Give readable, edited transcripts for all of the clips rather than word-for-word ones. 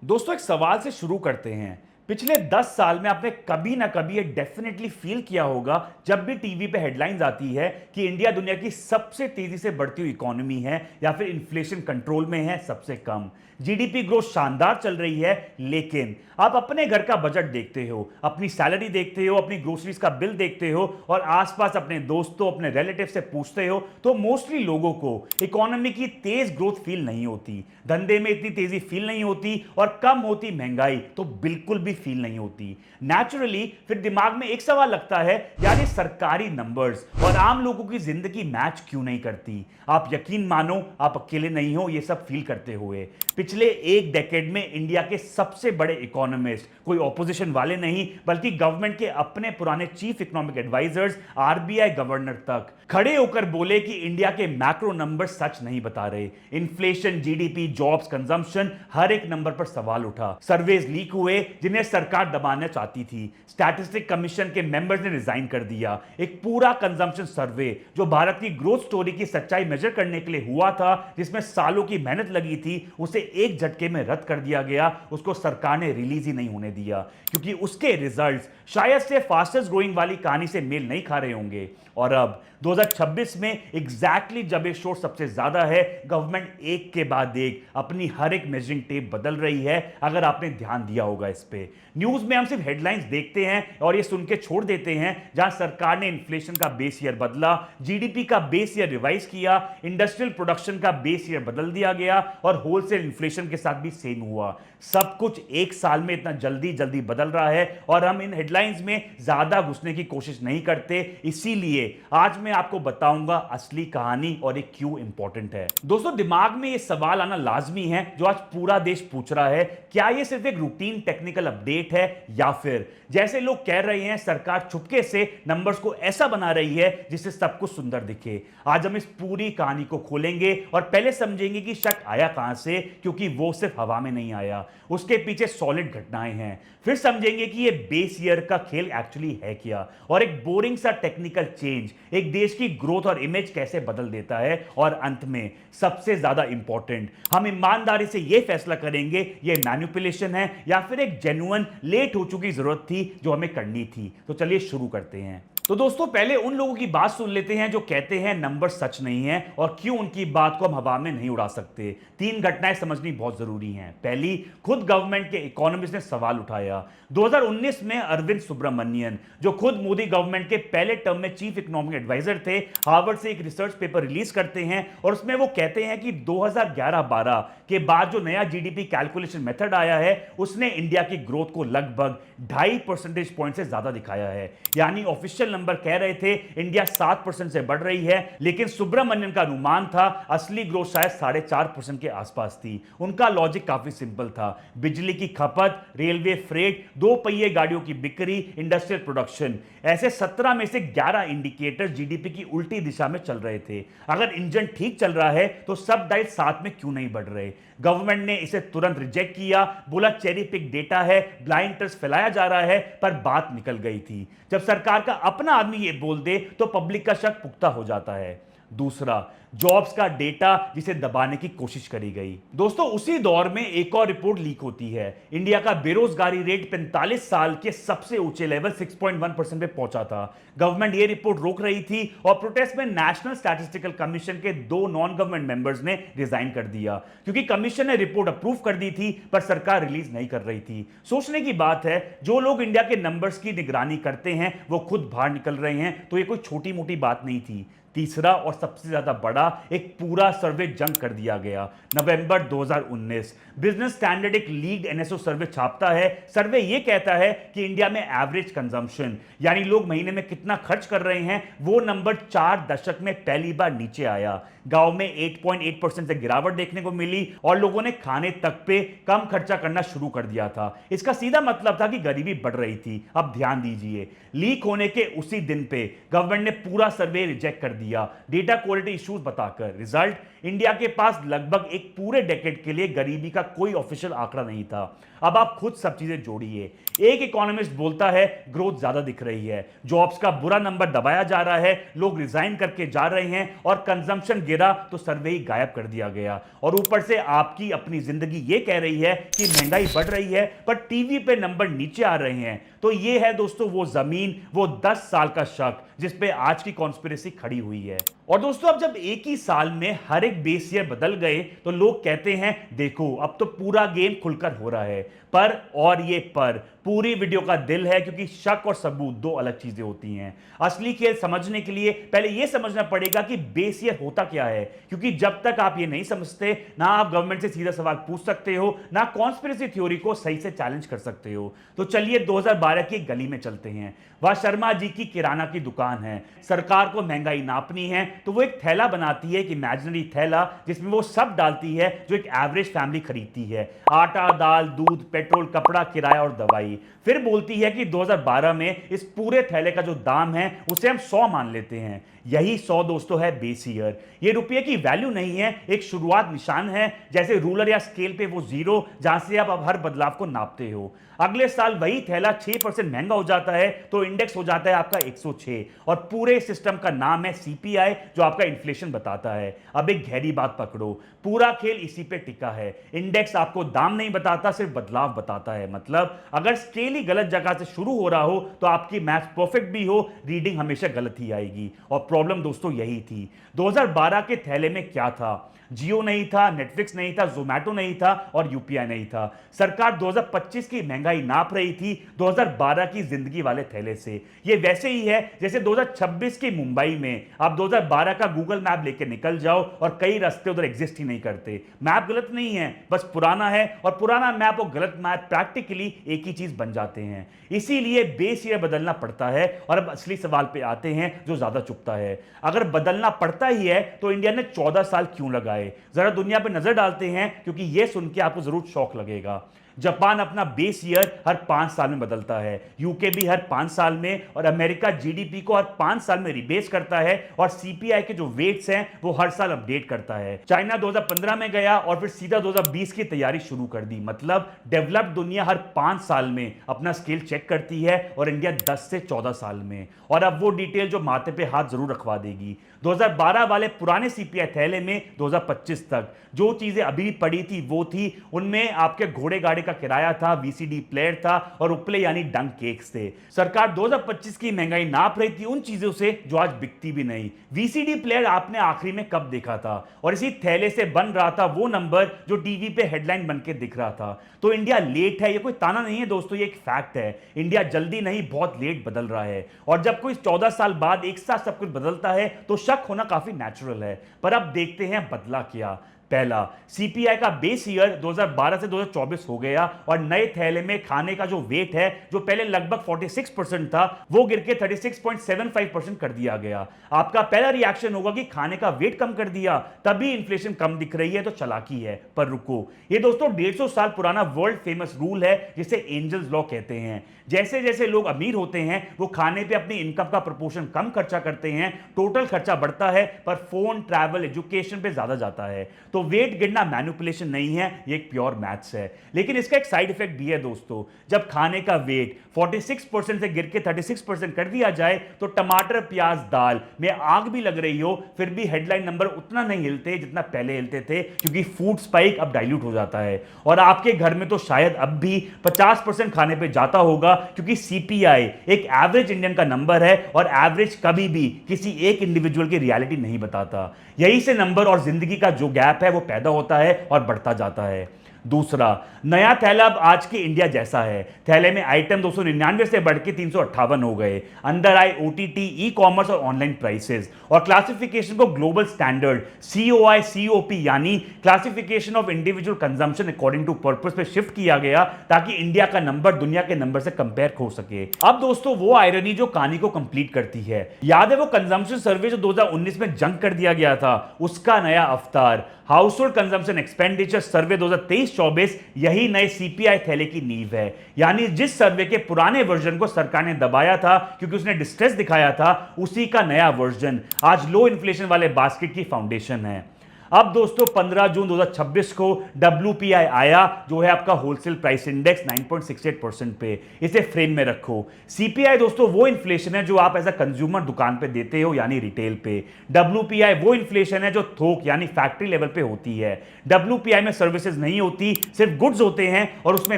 दोस्तों एक सवाल से शुरू करते हैं। पिछले 10 साल में आपने कभी ना कभी ये डेफिनेटली फील किया होगा जब भी टीवी पे हेडलाइंस आती है कि इंडिया दुनिया की सबसे तेजी से बढ़ती हुई इकोनॉमी है या फिर इन्फ्लेशन कंट्रोल में है सबसे कम। जीडीपी ग्रोथ शानदार चल रही है, लेकिन आप अपने घर का बजट देखते हो, अपनी सैलरी देखते हो, अपनी ग्रोसरीज का बिल देखते हो और आसपास अपने दोस्तों अपने रिलेटिव से पूछते हो तो मोस्टली लोगों को इकोनॉमी की तेज ग्रोथ फील नहीं होती, धंधे में इतनी तेजी फील नहीं होती और कम होती महंगाई तो बिल्कुल भी फील नहीं होती। नेचुरली फिर दिमाग में एक सवाल लगता है, यार ये सरकारी नंबर्स और आम लोगों की जिंदगी मैच क्यों नहीं करती। आप यकीन मानो, आप अकेले नहीं हो ये सब फील करते हुए। पिछले एक डेकेड में इंडिया के सबसे बड़े इकोनॉमिस्ट कोई ऑपोजिशन वाले नहीं बल्कि गवर्नमेंट के अपने पुराने chief economic advisers, RBI governor तक खड़े होकर बोले कि इंडिया के मैक्रो नंबर सच नहीं बता रहे। इन्फ्लेशन, जीडीपी, जॉब्स, कंजम्पशन, हर एक नंबर पर सवाल उठा। सर्वेज लीक हुए जिन्हें सरकार दबाना चाहती थी। स्टैटिस्टिक कमीशन के मेंबर्स ने रिजाइन कर दिया। एक पूरा कंजम्पशन सर्वे जो भारत की ग्रोथ स्टोरी की सच्चाई मेजर करने के लिए हुआ था, जिसमें सालों की मेहनत लगी थी, उसे एक झटके में रद्द कर दिया गया। उसको सरकार ने रिलीज ही नहीं होने दिया क्योंकि उसके रिजल्ट्स शायद से फास्टेस्ट ग्रोइंग वाली कहानी से मेल नहीं खा रहे होंगे। और अब 2026 में एग्जैक्टली जब ये शोर सबसे ज्यादा है, गवर्नमेंट एक के बाद एक अपनी हर एक मेजरिंग टेप बदल रही है। अगर आपने ध्यान दिया होगा इस पे, न्यूज में हम सिर्फ हेडलाइंस देखते हैं और ये सुन के छोड़ देते हैं जहां सरकार ने इन्फ्लेशन का बेस ईयर बदला, जीडीपी का बेस ईयर रिवाइज किया, इंडस्ट्रियल प्रोडक्शन का बेस ईयर बदल दिया गया और होलसेल इन्फ्लेशन के साथ भी सेम हुआ। सब कुछ एक साल में इतना जल्दी जल्दी बदल रहा है और हम इन हेडलाइंस में ज्यादा घुसने की कोशिश नहीं करते। इसीलिए आज मैं आपको बताऊंगा असली कहानी और ये क्यों इंपॉर्टेंट है। दोस्तों दिमाग में ये सवाल आना लाजमी है जो आज पूरा देश पूछ रहा है, क्या ये सिर्फ एक रूटीन टेक्निकल अपडेट है या फिर जैसे लोग कह रहे हैं सरकार चुपके से नंबर्स को ऐसा बना रही है जिससे सब कुछ सुंदर दिखे। आज हम इस पूरी कहानी को खोलेंगे और पहले समझेंगे कि शक आया कहां से, क्योंकि वो सिर्फ हवा में नहीं आया, उसके पीछे सॉलिड घटनाएं हैं। फिर समझेंगे कि ये बेस ईयर का खेल एक्चुअली है क्या और एक बोरिंग सा टेक्निकल चेंज एक देश की ग्रोथ और इमेज कैसे बदल देता है। और अंत में सबसे ज्यादा इंपॉर्टेंट, हम ईमानदारी से यह फैसला करेंगे ये मैनिपुलेशन है या फिर एक जेन्युइन लेट हो चुकी जरूरत थी जो हमें करनी थी। तो चलिए शुरू करते हैं। तो दोस्तों पहले उन लोगों की बात सुन लेते हैं जो कहते हैं नंबर सच नहीं है और क्यों उनकी बात को हम हवा में नहीं उड़ा सकते। तीन घटनाएं समझनी बहुत जरूरी हैं। पहली, खुद गवर्नमेंट के इकोनॉमिस्ट ने सवाल उठाया। 2019 में अरविंद सुब्रमण्यन, जो खुद मोदी गवर्नमेंट के पहले टर्म में चीफ इकोनॉमिक एडवाइजर थे, हार्वर्ड से एक रिसर्च पेपर रिलीज करते हैं और उसमें वो कहते हैं कि 2011-12 के बाद जो नया जीडीपी कैलकुलेशन मेथड आया है उसने इंडिया की ग्रोथ को लगभग 2.5 परसेंटेज पॉइंट से ज्यादा दिखाया है। यानी ऑफिशियल नंबर कह रहे थे इंडिया 7% से बढ़ रही है, लेकिन सुब्रमण्यन का अनुमान था असली ग्रोथ शायद 4.5% के आसपास थी। उनका लॉजिक काफी सिंपल था, बिजली की खपत, रेलवे फ्रेट, दो पहिए गाड़ियों की बिक्री, इंडस्ट्रियल प्रोडक्शन, ऐसे 17 में से 11 इंडिकेटर जीडीपी की उल्टी दिशा में चल रहे थे। अगर इंजन ठीक चल रहा है तो सब डायल साथ में क्यों नहीं बढ़ रहे। गवर्नमेंट ने इसे तुरंत रिजेक्ट किया, बोला चेरी पिक डेटा है, ब्लाइंड ट्रस्ट फैलाया जा रहा है, पर बात निकल गई थी। जब सरकार का अपना आदमी ये बोल दे तो पब्लिक का शक पुख्ता हो जाता है। दूसरा, जॉब्स का डेटा जिसे दबाने की कोशिश करी गई। दोस्तों उसी दौर में एक और रिपोर्ट लीक होती है। इंडिया का बेरोजगारी रेट 45 साल के सबसे ऊंचे लेवल 6.1% पे पहुंचा था। गवर्नमेंट ये रिपोर्ट रोक रही थी और प्रोटेस्ट में नेशनल स्टैटिस्टिकल कमीशन के 2 नॉन गवर्नमेंट मेंबर्स ने रिजाइन कर दिया क्योंकि कमीशन ने रिपोर्ट अप्रूव कर दी थी पर सरकार रिलीज नहीं कर रही थी। सोचने की बात है, जो लोग इंडिया के नंबर्स की निगरानी करते हैं वो खुद बाहर निकल रहे हैं, तो ये कोई छोटी मोटी बात नहीं थी। तीसरा और सबसे ज्यादा बड़ा, एक पूरा सर्वे जंग कर दिया गया। नवंबर 2019, बिजनेस स्टैंडर्ड एक लीड एनएसओ सर्वे छापता है। सर्वे यह कहता है कि इंडिया में एवरेज कंजम्पशन यानी लोग महीने में कितना खर्च कर रहे हैं, वो नंबर 4 दशक में पहली बार नीचे आया। गांव में 8.8% से गिरावट देखने को मिली और लोगों ने खाने तक पे कम खर्चा करना शुरू कर दिया था। इसका सीधा मतलब था कि गरीबी बढ़ रही थी। अब ध्यान दीजिए, लीक होने के उसी दिन पे गवर्नमेंट ने पूरा सर्वे रिजेक्ट कर दिया। डेटा क्वालिटी इश्यूज बताकर। रिजल्ट, इंडिया के पास लगभग एक पूरे डेकेड के लिए गरीबी का कोई ऑफिशियल आंकड़ा नहीं था। अब आप खुद सब चीजें जोड़िए। एक इकोनॉमिस्ट बोलता है ग्रोथ ज्यादा दिख रही है, जॉब्स का बुरा नंबर दबाया जा रहा है, लोग रिजाइन करके जा रहे हैं, और कंजम्पशन गिरा तो सर्वे ही गायब कर दिया गया। और ऊपर से आपकी अपनी जिंदगी ये कह रही है कि महंगाई बढ़ रही है, पर टीवी पे नंबर नीचे आ रहे हैं। तो ये है दोस्तों वो जमीन, वो 10 साल का शक जिस पे आज की कॉन्स्पिरेसी खड़ी हुई है। और दोस्तों अब जब एक ही साल में हर एक बेस ईयर बदल गए तो लोग कहते हैं देखो अब तो पूरा गेम खुलकर हो रहा है। पर, और ये पर पूरी वीडियो का दिल है, क्योंकि शक और सबूत दो अलग चीजें होती हैं। असली खेल समझने के लिए पहले यह समझना पड़ेगा कि बेस ईयर होता क्या है, क्योंकि जब तक आप ये नहीं समझते ना आप गवर्नमेंट से सीधा सवाल पूछ सकते हो, ना कॉन्स्पिरेसी थ्योरी को सही से चैलेंज कर सकते हो। तो चलिए 2012 की गली में चलते हैं। वह शर्मा जी की किराना की दुकान है। सरकार को महंगाई नापनी है तो वो एक थैला बनाती है, एक इमेजिनरी थैला, जिसमें वो सब डालती है जो एक एवरेज फैमिली खरीदती है। आटा, दाल, दूध, पेट्रोल, कपड़ा, किराया और दवाई। फिर बोलती है कि 2012 में इस पूरे थैले का जो दाम है उसे हम 100 मान लेते हैं। यही 100 दोस्तों है बेस ईयर। ये रुपये की वैल्यू नहीं है, एक शुरुआत निशान है, जैसे रूलर या स्केल पे वो जीरो जहां से आप हर बदलाव को नापते हो। अगले साल वही थैला 6% महंगा हो जाता है तो इंडेक्स हो जाता है आपका 106, और पूरे सिस्टम का नाम है सीपीआई, जो आपका इन्फ्लेशन बताता है। अब एक गहरी बात पकड़ो, पूरा खेल इसी पे टिका है। इंडेक्स आपको दाम नहीं बताता, सिर्फ बदलाव बताता है। मतलब अगर स्केल ही गलत जगह से शुरू हो रहा हो तो आपकी मैथ्स परफेक्ट भी हो, रीडिंग हमेशा गलत ही आएगी। और प्रॉब्लम दोस्तों यही थी। 2012 के थैले में क्या था? जियो नहीं था, नेटफ्लिक्स नहीं था, जोमैटो नहीं था, और यूपीआई नहीं था। सरकार 2025 की महंगाई नाप रही थी 2012 की जिंदगी वाले थैले से। ये वैसे ही है जैसे 2026 की मुंबई में आप 2012 का गूगल मैप लेके निकल जाओ और कई रास्ते उधर एग्जिस्ट ही नहीं करते। मैप गलत नहीं है, बस पुराना है, और पुराना मैप और गलत मैप प्रैक्टिकली एक ही चीज बन जाते हैं। इसीलिए बेस ईयर बदलना पड़ता है। और अब असली सवाल पे आते हैं जो ज्यादा चुभता है। अगर बदलना पड़ता ही है तो इंडिया ने 14 साल क्यों लगाए? जरा दुनिया पे नजर डालते हैं, क्योंकि यह सुन के आपको जरूर शौक लगेगा। जापान अपना बेस ईयर हर 5 साल में बदलता है, यूके भी हर 5 साल में, और अमेरिका जीडीपी को हर 5 साल में रिबेस करता है, और सीपीआई के जो वेट्स हैं वो हर साल अपडेट करता है। चाइना 2015 में गया और फिर सीधा 2020 की तैयारी शुरू कर दी। मतलब डेवलप्ड दुनिया हर 5 साल में अपना स्केल चेक करती है, और इंडिया 10 से 14 साल में। और अब वो डिटेल जो माथे पे हाथ जरूर रखवा देगी। 2012 वाले पुराने सीपीआई थैले में 2025 तक जो चीजें अभी पड़ी थी वो थी, उनमें आपके घोड़े गाड़ी का किराया था, वीसीडी प्लेयर था, और उपले यानी डंक केक्स थे। सरकार 2025 की महंगाई नाप रही थी उन चीजों से जो आज बिकती भी नहीं। वीसीडी प्लेयर आपने आखिरी में कब देखा था? और इसी थैले से बन रहा था वो नंबर जो टीवी पे हेडलाइन बन के दिख रहा था। तो इंडिया लेट है, ये कोई ताना नहीं है दोस्तों, ये एक फैक्ट है। इंडिया जल्दी नहीं, बहुत लेट बदल रहा है। और जब कोई 14 साल बाद एक साथ सब कुछ बदलता है तो शक होना काफी नेचुरल है। पर अब देखते हैं बदला क्या। पहला, सीपीआई का बेस ईयर 2012 से 2024 हो गया, और नए थैले में खाने का जो वेट है, जो पहले लगभग 46% था, वो गिर के 36.75% कर दिया गया। आपका पहला रिएक्शन होगा कि खाने का वेट कम कर दिया तभी इन्फ्लेशन कम दिख रही है, तो चालाकी है। पर रुको, ये दोस्तों 150 साल पुराना वर्ल्ड फेमस रूल है जिसे एंजल्स लॉ कहते हैं। जैसे जैसे लोग अमीर होते हैं वो खाने पे अपनी इनकम का प्रोपोर्शन कम खर्चा करते हैं, टोटल खर्चा बढ़ता है, पर फोन, ट्रैवल, एजुकेशन पे ज्यादा जाता है। तो वेट गिरना मैनिपुलेशन नहीं है, ये एक प्योर मैथ्स है। लेकिन इसका एक साइड इफेक्ट भी है दोस्तों। जब खाने का वेट 46% से गिर के 36% कर दिया जाए तो टमाटर, प्याज, दाल में आग भी लग रही हो, फिर भी हेडलाइन नंबर उतना नहीं हिलते जितना पहले हिलते थे, क्योंकि फूड स्पाइक अब डाइल्यूट हो जाता है। और आपके घर में तो शायद अब भी 50% खाने पे जाता होगा, क्योंकि सीपीआई एक एवरेज इंडियन का नंबर है, और एवरेज कभी भी किसी एक इंडिविजुअल की रियलिटी नहीं बताता। यही से नंबर और जिंदगी का जो गैप है वो पैदा होता है और बढ़ता जाता है। दूसरा, नया थैला अब आज के इंडिया जैसा है। थैले में आइटम 299 से बढ़ के 358 हो गए। अंदर आए ओटीटी, ई कॉमर्स और ऑनलाइन प्राइसेस, और क्लासिफिकेशन को ग्लोबल स्टैंडर्ड सीओआई सीओपी यानी classification of individual consumption according to purpose पे शिफ्ट किया गया, ताकि इंडिया का नंबर दुनिया के नंबर से कंपेयर हो सके। अब दोस्तों वो आयरनी जो कहानी को कंप्लीट करती है, याद है वो कंजम्पशन सर्वे जो 2019 में जंक कर दिया गया था, उसका नया अवतार। हाउस होल्ड कंजम्पशन एक्सपेंडिचर सर्वे 2023-24 यही नए सीपीआई थैले की नींव है। यानी जिस सर्वे के पुराने वर्जन को सरकार ने दबाया था क्योंकि उसने डिस्ट्रेस दिखाया था, उसी का नया वर्जन आज लो इन्फ्लेशन वाले बास्केट की फाउंडेशन है। अब दोस्तों 15 जून 2026 को WPI आया, जो है आपका होलसेल प्राइस इंडेक्स 9.68% पे। इसे फ्रेम में रखो। CPI दोस्तों वो इन्फ्लेशन है जो आप एज अ कंज्यूमर दुकान पे देते हो, यानी रिटेल पे। WPI वो इन्फ्लेशन है जो थोक यानी फैक्ट्री लेवल पे होती है। WPI में सर्विसेज नहीं होती, सिर्फ गुड्स होते हैं और उसमें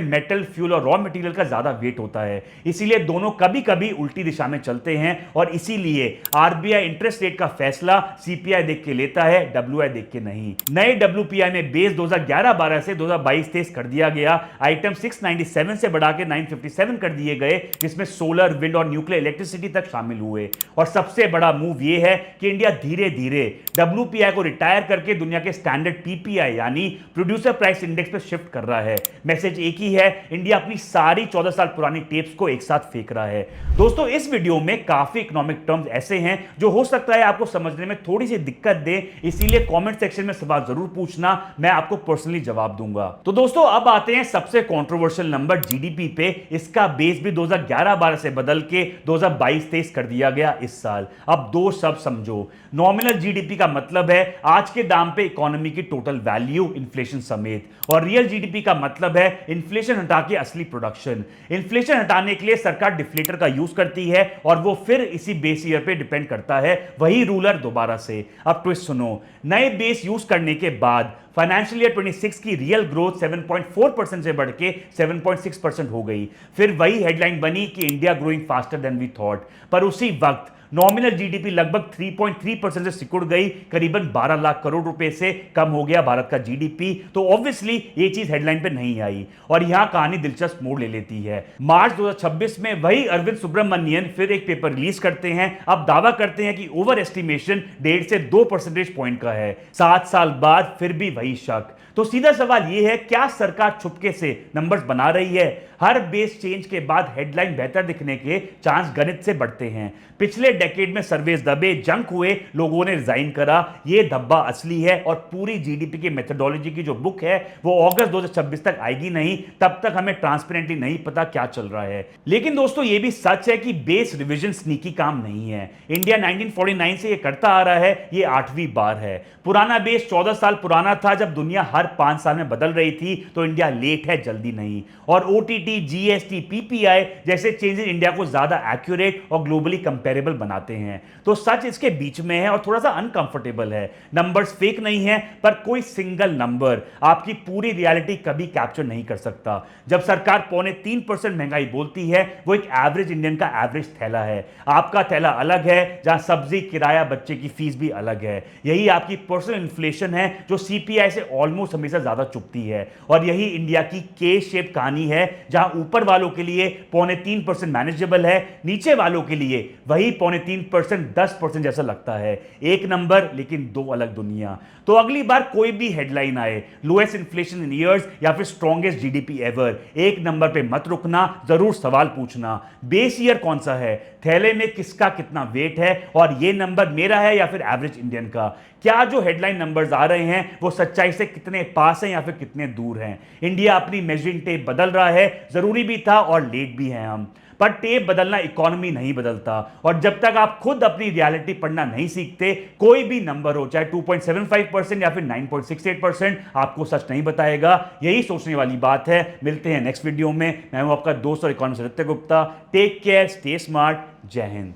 मेटल, फ्यूल और रॉ मटेरियल का ज्यादा वेट होता है। इसीलिए दोनों कभी कभी उल्टी दिशा में चलते हैं और इसीलिए RBI इंटरेस्ट रेट का फैसला CPI देख के लेता है, WI देख के नहीं। नए WPI में बेस 2011-12 से 2022-23 कर दिया गया। आइटम 697 से बढ़ा के 957 कर दिए गए, जिसमें सोलर, विंड और न्यूक्लियर इलेक्ट्रिसिटी तक शामिल हुए। और सबसे बड़ा मूव यह है कि इंडिया धीरे धीरे WPI को रिटायर करके दुनिया के स्टैंडर्ड PPI यानी प्रोड्यूसर प्राइस इंडेक्स पर शिफ्ट कर रहा है। मैसेज एक ही है, इंडिया अपनी सारी 14 साल पुरानी टेप्स को एक साथ फेंक रहा है। दोस्तों इस वीडियो में काफी इकोनॉमिक टर्म्स ऐसे हैं जो हो सकता है आपको समझने में थोड़ी सी दिक्कत दे, इसीलिए कमेंट सेक्शन में सवाल जरूर पूछना, मैं आपको पर्सनली जवाब दूंगा। तो दोस्तों अब आते हैं सबसे कंट्रोवर्शियल नंबर GDP पे। इसका बेस भी 2011-12 से बदल के 2022-23 कर दिया गया इस साल। अब दो शब्द समझो। नॉमिनल GDP का मतलब है आज के दाम पे इकोनॉमी की टोटल वैल्यू इन्फ्लेशन समेत, और रियल GDP का मतलब है इन्फ्लेशन हटा के असली प्रोडक्शन। इन्फ्लेशन हटाने के लिए सरकार डिफ्लेटर का यूज करती है और वो फिर इसी बेस ईयर पे डिपेंड करता है, वही रूलर दोबारा से। अब ट्विस्ट सुनो, नए बेस यूज करने के बाद फाइनेंशियल ईयर 26 की रियल ग्रोथ 7.4% से बढ़ के 7.6% हो गई। फिर वही हेडलाइन बनी कि India growing faster than we thought, पर उसी वक्त नॉमिनल GDP लगभग 3.3% से सिकुड़ गई, करीबन 12 लाख करोड़ रुपए से कम हो गया भारत का GDP। तो ऑब्वियसली ये चीज हेडलाइन पे नहीं आई और यहां कहानी दिलचस्प मोड़ ले लेती है। मार्च 2026 में वही अरविंद सुब्रमण्यन फिर एक पेपर रिलीज करते हैं। अब दावा करते हैं कि ओवर एस्टिमेशन 1.5 से 2 परसेंटेज पॉइंट का है। 7 साल बाद फिर भी वही शक। तो सीधा सवाल यह है, क्या सरकार चुपके से नंबर्स बना रही है? हर बेस चेंज के बाद हेडलाइन बेहतर दिखने के चांस गणित से बढ़ते हैं। पिछले डेकेड में सर्वेस दबे, जंक हुए, लोगों ने रिजाइन करा। यह धब्बा असली है और पूरी GDP की मेथोडोलॉजी की जो बुक है वो अगस्त 2026 तक आएगी नहीं, तब तक हमें ट्रांसपेरेंटली नहीं पता क्या चल रहा है। लेकिन दोस्तों यह भी सच है कि बेस रिवीजन स्नीकी काम नहीं है। इंडिया 1949 से यह करता आ रहा है, यह 8वीं बार है। पुराना बेस 14 साल पुराना था जब दुनिया हर 5 साल में बदल रही थी, तो इंडिया लेट है, जल्दी नहीं। और OTT, GST, PPI जैसे चेंजेस इंडिया को ज्यादा एक्यूरेट और ग्लोबली कंपेरेबल बनाते हैं। तो सच इसके बीच में है और थोड़ा सा अनकंफर्टेबल है। नंबर्स फेक नहीं है, पर कोई सिंगल नंबर आपकी पूरी रियलिटी कभी कैप्चर नहीं कर सकता। जब सरकार 3.25% महंगाई बोलती है, वो एक एवरेज इंडियन का एवरेज थैला है। आपका थैला अलग है, जहां सब्जी, किराया, बच्चे की फीस भी अलग है। यही आपकी पर्सनल इन्फ्लेशन है जो CPI से ऑलमोस्ट हमेशा ज्यादा चुभती है। और यही इंडिया की के शेप कहानी है, जहां ऊपर वालों के लिए 3.25% मैनेजेबल है, नीचे वालों के लिए वही 3.25% 10% जैसा लगता है। एक नंबर लेकिन दो अलग दुनिया। तो अगली बार कोई भी हेडलाइन आए, लोएस्ट इन्फ्लेशन इन ईयर्स या फिर स्ट्रॉन्गेस्ट GDP एवर, एक नंबर पे मत रुकना, जरूर सवाल पूछना। बेस ईयर कौन सा है, थैले में किसका कितना वेट है, और ये नंबर मेरा है या फिर एवरेज इंडियन का? क्या जो हेडलाइन नंबर्स आ रहे हैं वो सच्चाई से कितने पास हैं या फिर कितने दूर हैं? इंडिया अपनी मेजरिंग टेप बदल रहा है, जरूरी भी था और लेट भी हैं हम, पर टेप बदलना इकोनॉमी नहीं बदलता। और जब तक आप खुद अपनी रियलिटी पढ़ना नहीं सीखते, कोई भी नंबर हो, चाहे 2.75% या फिर 9.68%, आपको सच नहीं बताएगा। यही सोचने वाली बात है। मिलते हैं नेक्स्ट वीडियो में। मैं हूं आपका दोस्त और economist Aditya Gupta. Take care, stay smart, Jai Hind.